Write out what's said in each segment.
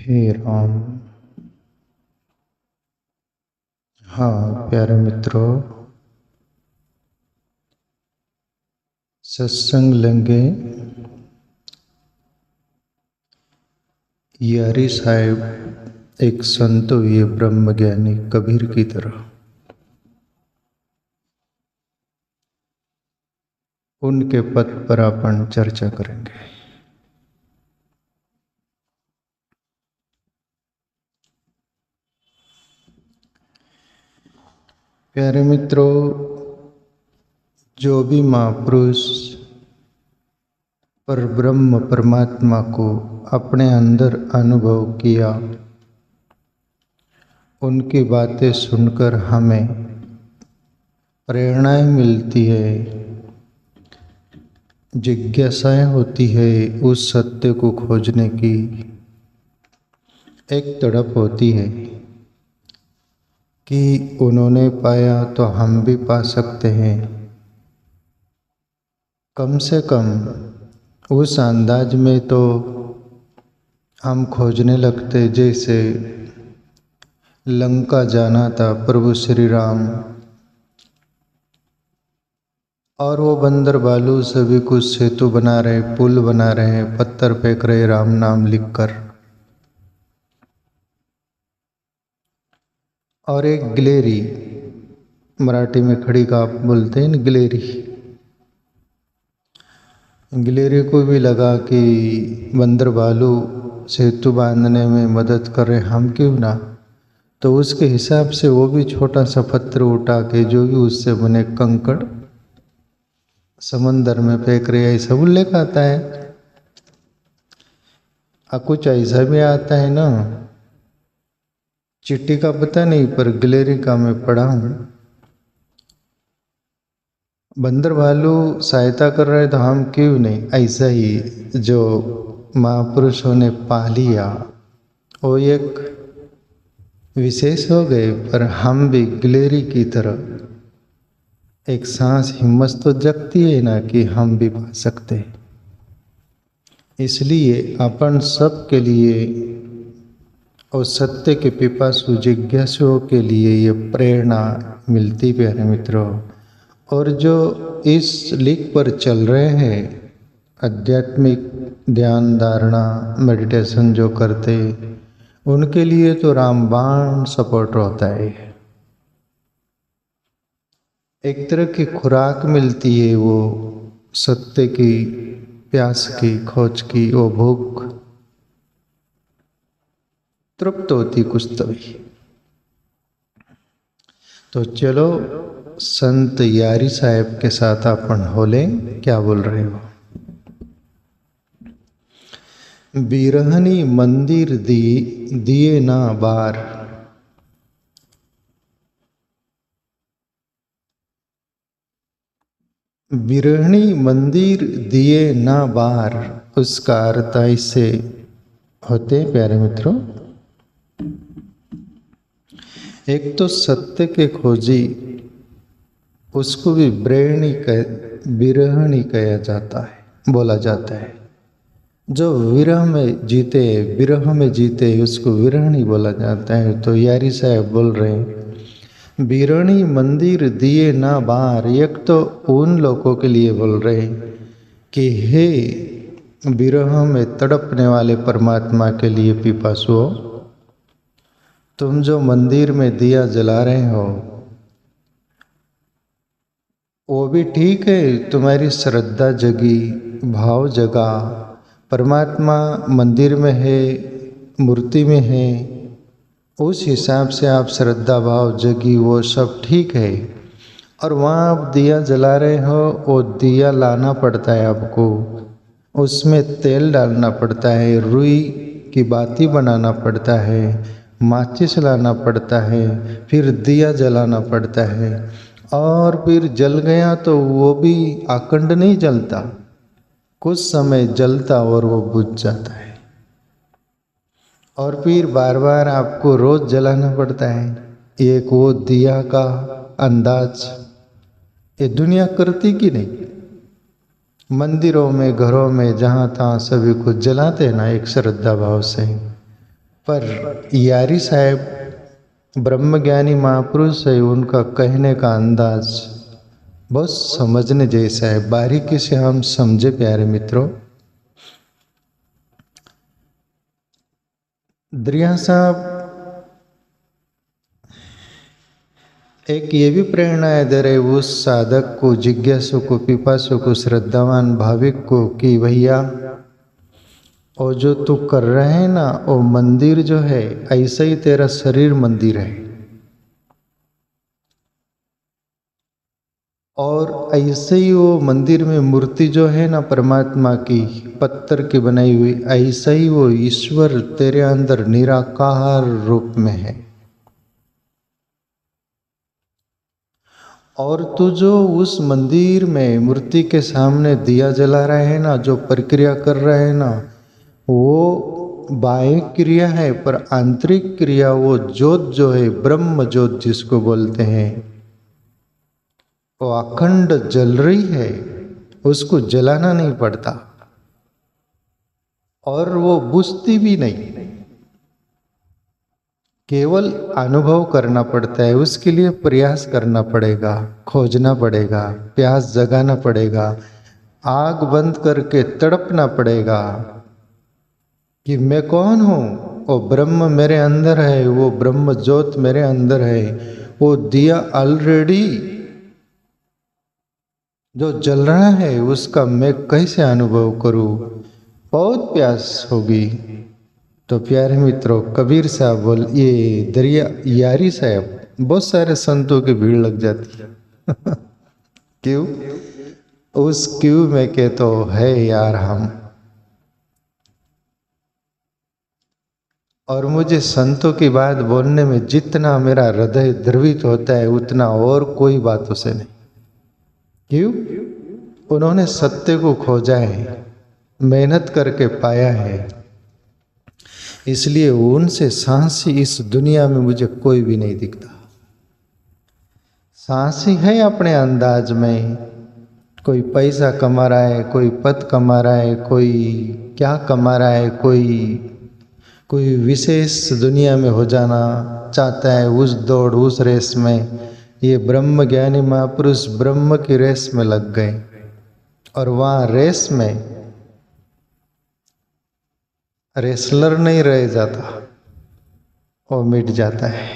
हे राम। हाँ प्यारे मित्रों, सत्संग लेंगे यारी साहेब एक संत हुए ब्रह्मज्ञानी कबीर की तरह। उनके पद पर अपन चर्चा करेंगे। प्यारे मित्रों, जो भी महापुरुष पर ब्रह्म परमात्मा को अपने अंदर अनुभव किया, उनकी बातें सुनकर हमें प्रेरणाएं मिलती है, जिज्ञासाएं होती है, उस सत्य को खोजने की एक तड़प होती है कि उन्होंने पाया तो हम भी पा सकते हैं। कम से कम उस अंदाज में तो हम खोजने लगते जैसे लंका जाना था प्रभु श्री राम, और वो बंदर बालू सभी कुछ सेतु बना रहे, पुल बना रहे, पत्थर फेंक रहे राम नाम लिखकर। और एक गिलेरी, मराठी में खड़ी का आप बोलते हैं न, गिलेरी को भी लगा कि बंदर बालू सेतु बांधने में मदद कर रहे, हम क्यों ना। तो उसके हिसाब से वो भी छोटा सा पत्थर उठा के जो भी उससे बने कंकड़ समंदर में फेंक रहे। ऐसा उल्लेख आता है, कुछ ऐसा भी आता है ना, चिट्ठी का पता नहीं पर गिलेरी का मैं पढ़ा हूँ। बंदर भालू सहायता कर रहे तो हम क्यों नहीं। ऐसा ही जो महापुरुषों ने पा लिया वो एक विशेष हो गए, पर हम भी गिलेरी की तरह एक सांस हिम्मत तो जगती है ना कि हम भी पा सकते हैं। इसलिए अपन सब के लिए और सत्य के पिपासु जिज्ञासुओं के लिए ये प्रेरणा मिलती प्यारे मित्रों। और जो इस लीक पर चल रहे हैं, आध्यात्मिक ध्यान धारणा मेडिटेशन जो करते, उनके लिए तो रामबाण सपोर्ट होता है। एक तरह की खुराक मिलती है, वो सत्य की प्यास की खोज की, वो भूख तृप्त होती कुछ तभी। तो चलो संत यारी साहेब के साथ अपन होले, क्या बोल रहे हो। बिरहनी मंदिर दिए ना बार, बिरहनी मंदिर दिए ना बार, उसका अर्थ ऐसे होते प्यारे मित्रों। एक तो सत्य के खोजी, उसको भी बिरहनी कहा जाता है, बोला जाता है। जो विरह में जीते उसको विरहनी बोला जाता है। तो यारी साहब बोल रहे हैं बिरहनी मंदिर दिए ना बार। एक तो उन लोगों के लिए बोल रहे हैं कि हे विरह में तड़पने वाले परमात्मा के लिए पिपासुओं, तुम जो मंदिर में दिया जला रहे हो वो भी ठीक है, तुम्हारी श्रद्धा जगी, भाव जगा, परमात्मा मंदिर में है, मूर्ति में है, उस हिसाब से आप श्रद्धा भाव जगी, वो सब ठीक है। और वहाँ आप दिया जला रहे हो, वो दिया लाना पड़ता है आपको, उसमें तेल डालना पड़ता है, रुई की बाती बनाना पड़ता है, माचिस लाना पड़ता है, फिर दिया जलाना पड़ता है। और फिर जल गया तो वो भी अखंड नहीं जलता, कुछ समय जलता और वो बुझ जाता है। और फिर बार बार आपको रोज जलाना पड़ता है। एक वो दिया का अंदाज ये दुनिया करती कि नहीं। मंदिरों में, घरों में, जहाँ तहाँ सभी कुछ जलाते हैं ना एक श्रद्धा भाव से। पर यारी साहब ब्रह्मज्ञानी महापुरुष है, उनका कहने का अंदाज बहुत समझने जैसा है। बारीकी से हम समझे प्यारे मित्रों। दरिया साहब एक ये भी प्रेरणा दे रहे उस साधक को, जिज्ञासु को, पिपासु को, श्रद्धावान भाविक को कि भैया और जो तू कर रहे है ना, वो मंदिर जो है ऐसा ही तेरा शरीर मंदिर है, और ऐसे ही वो मंदिर में मूर्ति जो है ना परमात्मा की, पत्थर की बनाई हुई, ऐसा ही वो ईश्वर तेरे अंदर निराकार रूप में है। और तू जो उस मंदिर में मूर्ति के सामने दिया जला रहे है ना, जो प्रक्रिया कर रहे है ना, वो बाह्य क्रिया है, पर आंतरिक क्रिया वो ज्योत जो है, ब्रह्म ज्योत जिसको बोलते हैं, वो अखंड जल रही है, उसको जलाना नहीं पड़ता और वो बुझती भी नहीं, केवल अनुभव करना पड़ता है। उसके लिए प्रयास करना पड़ेगा, खोजना पड़ेगा, प्यास जगाना पड़ेगा, आग बंद करके तड़पना पड़ेगा कि मैं कौन हूँ। वो ब्रह्म मेरे अंदर है, वो ब्रह्म ज्योत मेरे अंदर है, वो दिया ऑलरेडी जो जल रहा है उसका मैं कैसे अनुभव करूँ, बहुत प्यास होगी। तो प्यारे मित्रों, कबीर साहब बोल, ये दरिया यारी साहब, बहुत सारे संतों की भीड़ लग जाती है क्यों? उस क्यों में के तो है यार हम। और मुझे संतों की बात बोलने में जितना मेरा हृदय द्रवित होता है उतना और कोई बातों से नहीं। क्यों? उन्होंने सत्य को खोजा है, मेहनत करके पाया है, इसलिए उनसे साहसी इस दुनिया में मुझे कोई भी नहीं दिखता। साहसी है अपने अंदाज में, कोई पैसा कमा रहा है, कोई पद कमा रहा है, कोई क्या कमा रहा है, कोई विशेष दुनिया में हो जाना चाहता है, उस दौड़ उस रेस में। ये ब्रह्म ज्ञानी महापुरुष ब्रह्म की रेस में लग गए और वहाँ रेस में रेसलर नहीं रह जाता, वो मिट जाता है।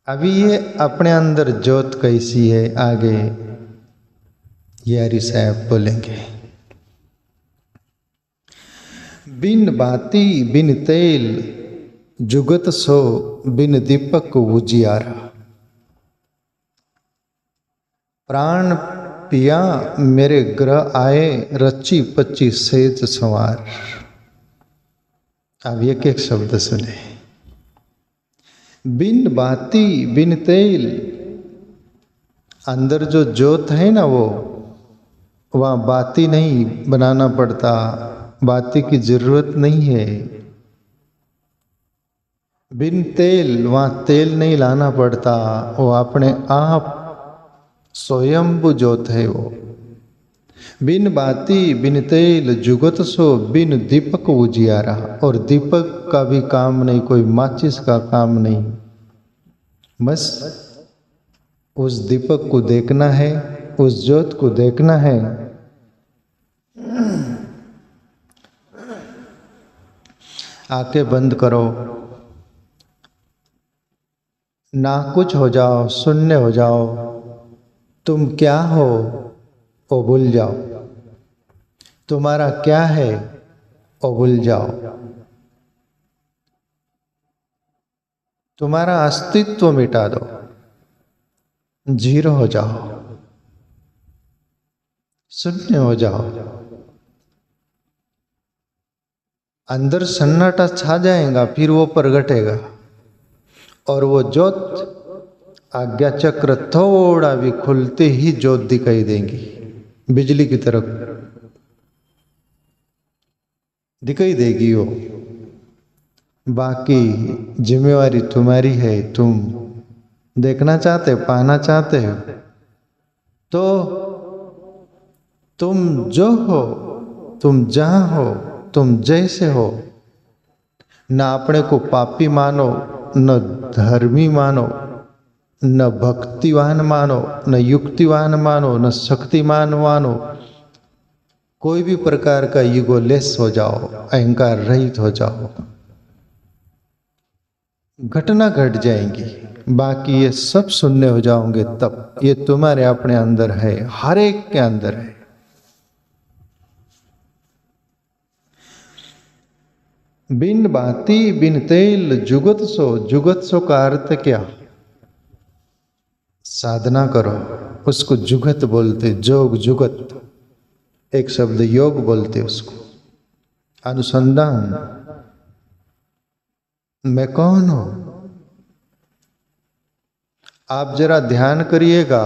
अभी ये अपने अंदर ज्योत कैसी है, आगे यारी साहब बोलेंगे। बिन बाती बिन तेल जुगत सो, बिन दीपक उजियारा। प्राण पिया मेरे ग्रह आए, रची पच्ची सेज संवार। अब एक एक शब्द सुने। बिन बाती बिन तेल, अंदर जो ज्योत है ना, वो वहाँ बाती नहीं बनाना पड़ता, बाती की जरूरत नहीं है। बिन तेल, वहाँ तेल नहीं लाना पड़ता, वो अपने आप स्वयंभू ज्योत है वो। बिन बाती बिन तेल जुगत सो, बिन दीपक उजियारा। और दीपक का भी काम नहीं, कोई माचिस का काम नहीं, बस उस दीपक को देखना है, उस ज्योत को देखना है। आंखें बंद करो, ना कुछ हो जाओ, शून्य हो जाओ, तुम क्या हो वो भूल जाओ, तुम्हारा क्या है वो भूल जाओ, तुम्हारा अस्तित्व मिटा दो, जीरो हो जाओ, शून्य हो जाओ। अंदर सन्नाटा छा जाएगा, फिर वो प्रगटेगा और वो ज्योत आज्ञा चक्र थोड़ा भी खुलते ही ज्योत दिखाई देंगी, बिजली की तरफ दिखाई देगी वो। बाकी जिम्मेवारी तुम्हारी है, तुम देखना चाहते, पाना चाहते हो तो तुम जो हो, तुम जहाँ हो, तुम जैसे हो, न अपने को पापी मानो, न धर्मी मानो, न भक्तिवान मानो, न युक्तिवान मानो, न शक्तिमान मानो। कोई भी प्रकार का ईगोलेस हो जाओ, अहंकार रहित हो जाओ। घटना घट जाएंगी, बाकी ये सब शून्य हो जाओगे तब। ये तुम्हारे अपने अंदर है, हर एक के अंदर है। बिन बाती बिन तेल जुगत सो। जुगत सो का अर्थ क्या? साधना करो, उसको जुगत बोलते, जोग जुगत। एक शब्द योग बोलते उसको। अनुसंधान, मैं कौन हूं? आप जरा ध्यान करिएगा,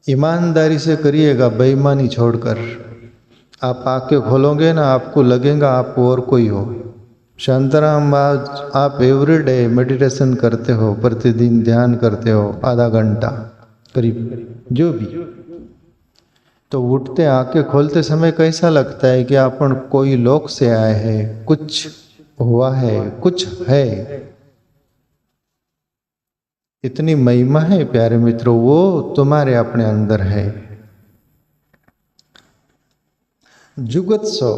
ईमानदारी से करिएगा, बेईमानी छोड़कर। आप आंखें खोलोगे ना, आपको लगेगा आप और कोई हो। शांताराम, आप एवरीडे मेडिटेशन करते हो, प्रतिदिन ध्यान करते हो, आधा घंटा करीब, जो भी, तो उठते आंखें खोलते समय कैसा लगता है कि अपन कोई लोक से आए हैं, कुछ हुआ है, कुछ है। इतनी महिमा है प्यारे मित्रों, वो तुम्हारे अपने अंदर है। जुगत सो,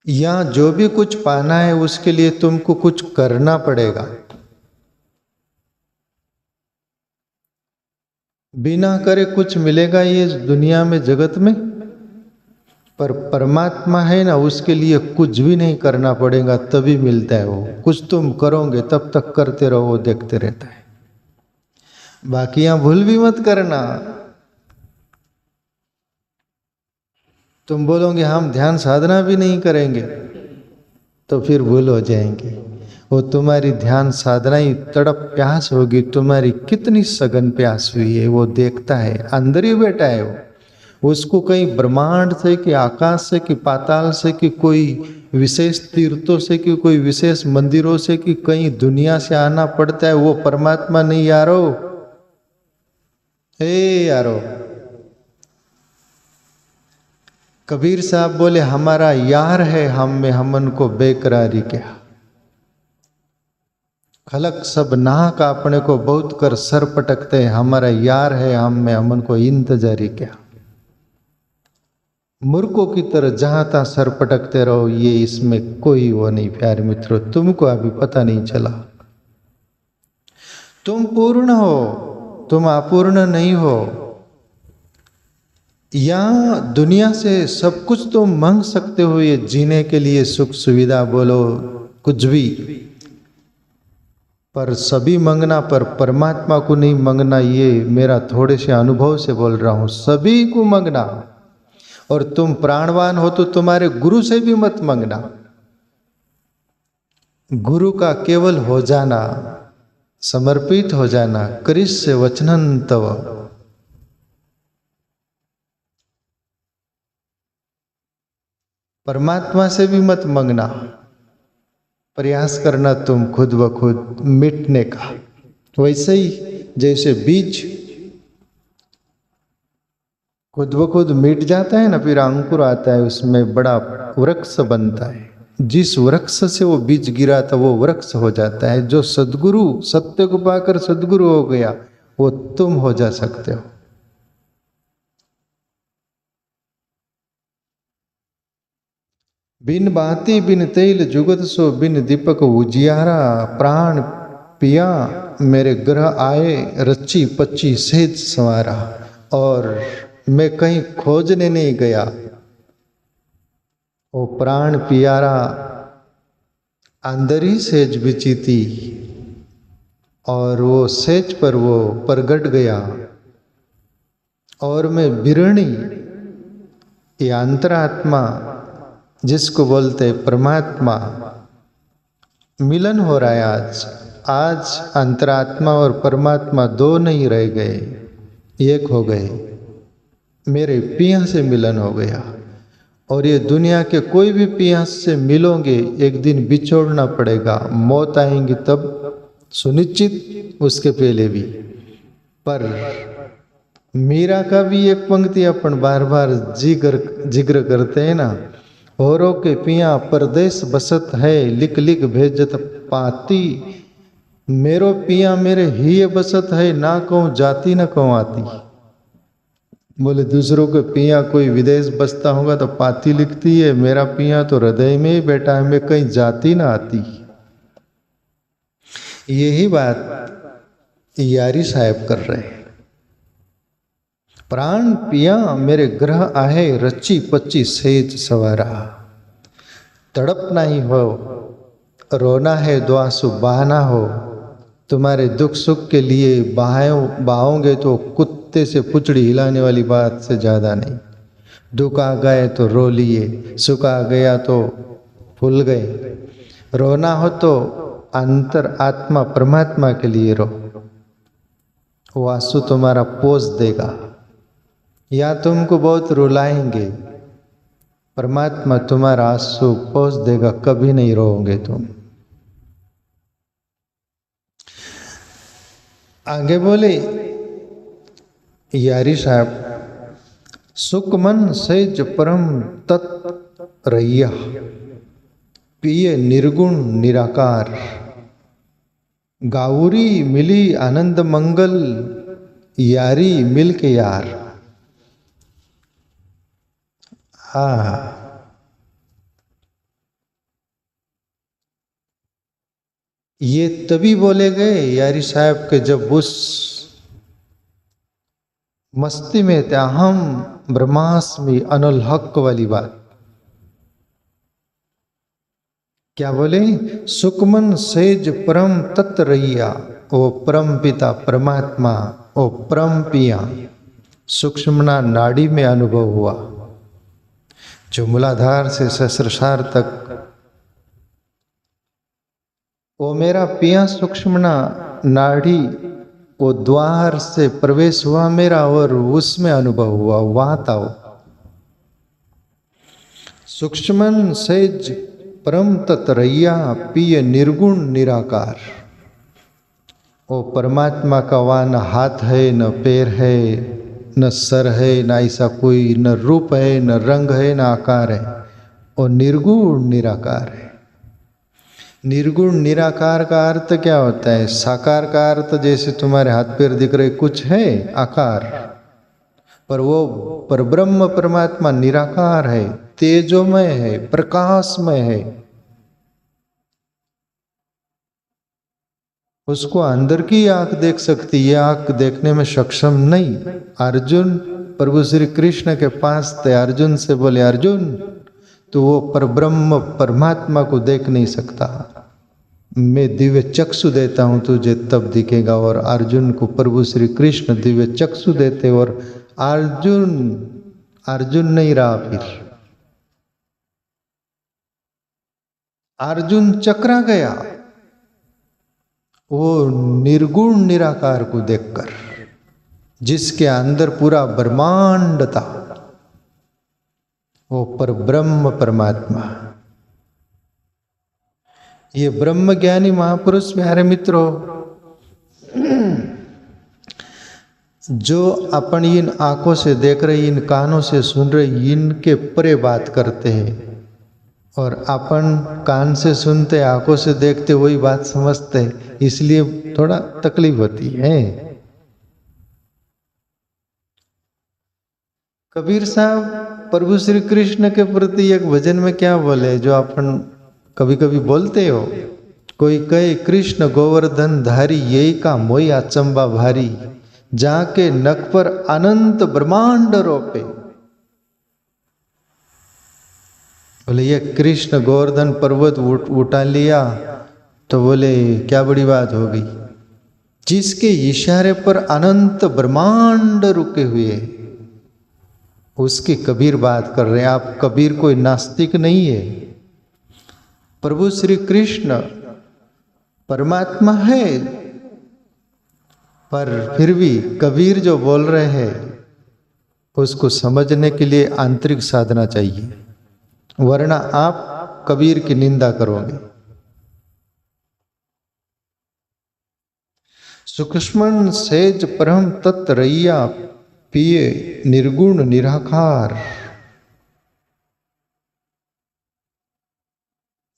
या जो भी कुछ पाना है उसके लिए तुमको कुछ करना पड़ेगा। बिना करे कुछ मिलेगा ये दुनिया में, जगत में? पर परमात्मा है ना, उसके लिए कुछ भी नहीं करना पड़ेगा, तभी मिलता है वो। कुछ तुम करोगे, तब तक करते रहो, वो देखते रहता है। बाकी यहां भूल भी मत करना। तुम बोलोगे हम ध्यान साधना भी नहीं करेंगे, तो फिर भूल हो जाएंगे। वो तुम्हारी ध्यान साधना ही तड़प प्यास होगी, तुम्हारी कितनी सघन प्यास हुई है वो देखता है, अंदर ही बैठा है वो। उसको कहीं ब्रह्मांड से कि आकाश से कि पाताल से कि कोई विशेष तीर्थों से कि कोई विशेष मंदिरों से कि कहीं दुनिया से आना पड़ता है। वो परमात्मा नहीं यारो, ए यारो। कबीर साहब बोले हमारा यार है हम में हमन को बेकरारी क्या। खलक सब नाहक अपने को बहुत कर सर पटकते, हमारा यार है हम में हमन को इंतजारी क्या। मूर्खों की तरह जहां तहां सर पटकते रहो, ये इसमें कोई वो नहीं प्यारे मित्रों, तुमको अभी पता नहीं चला। तुम पूर्ण हो, तुम अपूर्ण नहीं हो। या दुनिया से सब कुछ तुम मांग सकते हो, ये जीने के लिए सुख सुविधा बोलो कुछ भी, पर सभी मांगना, पर परमात्मा को नहीं मांगना। ये मेरा थोड़े से अनुभव से बोल रहा हूं, सभी को मांगना। और तुम प्राणवान हो तो तुम्हारे गुरु से भी मत मांगना। गुरु का केवल हो जाना, समर्पित हो जाना, कृष्य वचनन तव। परमात्मा से भी मत मांगना, प्रयास करना तुम खुद ब खुद मिटने का। वैसे ही जैसे बीज खुद ब खुद मिट जाता है ना, फिर अंकुर आता है, उसमें बड़ा वृक्ष बनता है। जिस वृक्ष से वो बीज गिरा था वो वृक्ष हो जाता है। जो सद्गुरु, सत्य को पाकर सद्गुरु हो गया, वो तुम हो जा सकते हो। बिन बाती बिन तेल जुगत सो, बिन दीपक उजियारा। प्राण पिया मेरे ग्रह आए, रच्ची पच्ची सेज संवारा। और मैं कहीं खोजने नहीं गया, वो प्राण पियारा अंदर ही सेज बिची थी, और वो सेज पर वो प्रगट गया। और मैं बिरणी, ये अंतरात्मा जिसको बोलते परमात्मा, मिलन हो रहा है आज। आज अंतरात्मा और परमात्मा दो नहीं रह गए, एक हो गए। मेरे पिया से मिलन हो गया। और ये दुनिया के कोई भी पिया से मिलोगे, एक दिन बिछोड़ना पड़ेगा, मौत आएंगी तब सुनिश्चित, उसके पहले भी। पर मीरा का भी एक पंक्ति अपन बार बार जिक्र करते हैं ना, औरों के पिया परदेश बसत है, लिख लिख भेजत पाती। मेरो पिया मेरे ही बसत है, ना कहूँ जाती न कहूँ आती। बोले दूसरों के पिया कोई विदेश बसता होगा तो पाती लिखती है, मेरा पिया तो हृदय में ही बैठा है, मैं कहीं जाती ना आती। यही बात यारी साहब कर रहे हैं। प्राण पिया मेरे ग्रह आहे, रची पच्ची सेज सवारा। तड़पना ही हो, रोना है द्वासु बहाना हो। तुम्हारे दुख सुख के लिए बहाओगे तो कुत्ते से पुचड़ी हिलाने वाली बात से ज़्यादा नहीं। दुख आ गए तो रो लिए, सुख आ गया तो भूल गए। रोना हो तो अंतर आत्मा परमात्मा के लिए रो, वो आंसू तुम्हारा पोष देगा। या तुमको बहुत रुलाएंगे, परमात्मा तुम्हारा आंसू पोष देगा, कभी नहीं रोओगे तुम। आगे बोले यारी साहब, सुख मन सेज परम तत् रैया, पिए निर्गुण निराकार। गाउरी मिली आनंद मंगल, यारी मिल के यार। ये तभी बोले गए यारी साहब के जब उस मस्ती में थे, अहम ब्रह्मास्मि अनुल हक वाली बात। क्या बोले? सुकमन सेज परम तत् रैया, ओ परम पिता परमात्मा, ओ परम पिया सूक्ष्मना नाड़ी में अनुभव हुआ। जो मूलाधार से सहस्रसार तक वो मेरा पिया सूक्ष्मना नाड़ी, वो द्वार से प्रवेश हुआ मेरा और उसमें अनुभव हुआ, वहां था वो। सूक्ष्मन सेज परम तत्रैया, पिय निर्गुण निराकार। वो परमात्मा का वहाँ न हाथ है, न पैर है, न सर है, न ऐसा कोई न रूप है, न रंग है, न आकार है। वो निर्गुण निराकार है। निर्गुण निराकार का अर्थ क्या होता है? साकार का अर्थ जैसे तुम्हारे हाथ पैर दिख रहे कुछ है आकार, पर वो परब्रह्म परमात्मा निराकार है, तेजोमय है, प्रकाशमय है। उसको अंदर की आंख देख सकती है, आंख देखने में सक्षम नहीं। अर्जुन प्रभु श्री कृष्ण के पास थे, अर्जुन से बोले अर्जुन तो वो परब्रह्म परमात्मा को देख नहीं सकता, मैं दिव्य चक्षु देता हूं तुझे तब दिखेगा। और अर्जुन को प्रभु श्री कृष्ण दिव्य चक्षु देते और अर्जुन नहीं रहा। फिर अर्जुन चकरा गया वो निर्गुण निराकार को देखकर, जिसके अंदर पूरा ब्रह्मांड था, वो परब्रह्म परमात्मा। ये ब्रह्म ज्ञानी महापुरुष प्यारे मित्रों, जो अपन इन आंखों से देख रहे, इन कानों से सुन रहे, इनके परे बात करते हैं, और अपन कान से सुनते आंखों से देखते वही बात समझते हैं, इसलिए थोड़ा तकलीफ होती है। कबीर साहब प्रभु श्री कृष्ण के प्रति एक भजन में क्या बोले, जो अपन कभी कभी बोलते हो, कोई कहे कृष्ण गोवर्धन धारी, यही का मोई अचंबा भारी, जाके नख पर अनंत ब्रह्मांड रोपे। बोले ये कृष्ण गोवर्धन पर्वत उठा लिया तो बोले क्या बड़ी बात हो गई, जिसके इशारे पर अनंत ब्रह्मांड रुके हुए, उसकी कबीर बात कर रहे हैं आप। कबीर कोई नास्तिक नहीं है, प्रभु श्री कृष्ण परमात्मा है, पर फिर भी कबीर जो बोल रहे हैं उसको समझने के लिए आंतरिक साधना चाहिए, वरना आप कबीर की निंदा करोगे। सूक्ष्मन सेज परम तत् रैया, पिए निर्गुण निराकार।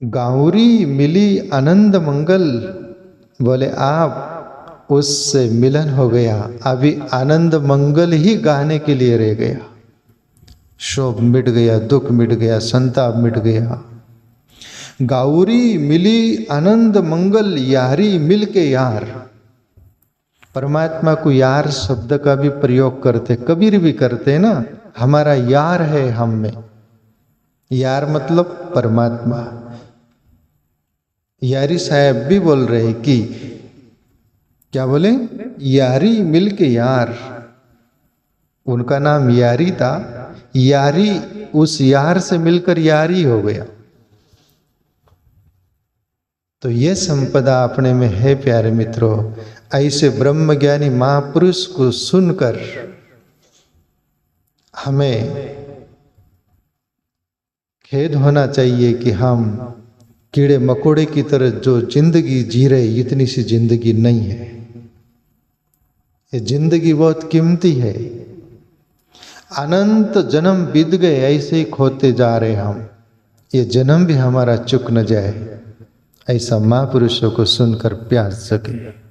गाउरी मिली आनंद मंगल, बोले आप उससे मिलन हो गया, अभी आनंद मंगल ही गाने के लिए रह गया। शोभ मिट गया, दुख मिट गया, संताप मिट गया। गाउरी मिली आनंद मंगल, यारी मिल के यार। परमात्मा को यार शब्द का भी प्रयोग करते, कबीर भी करते ना, हमारा यार है हम में। यार मतलब परमात्मा। यारी साहब भी बोल रहे कि क्या बोले, यारी मिल के यार। उनका नाम यारी था, यारी उस यार से मिलकर यारी हो गया। तो ये संपदा अपने में है प्यारे मित्रों। ऐसे ब्रह्मज्ञानी महापुरुष को सुनकर हमें खेद होना चाहिए कि हम कीड़े मकोड़े की तरह जो जिंदगी जी रहे, इतनी सी जिंदगी नहीं है। ये जिंदगी बहुत कीमती है। अनंत जन्म बीत गए, ऐसे ही खोते जा रहे हम। ये जन्म भी हमारा चुक न जाए, ऐसा महापुरुषों को सुनकर प्यास सके।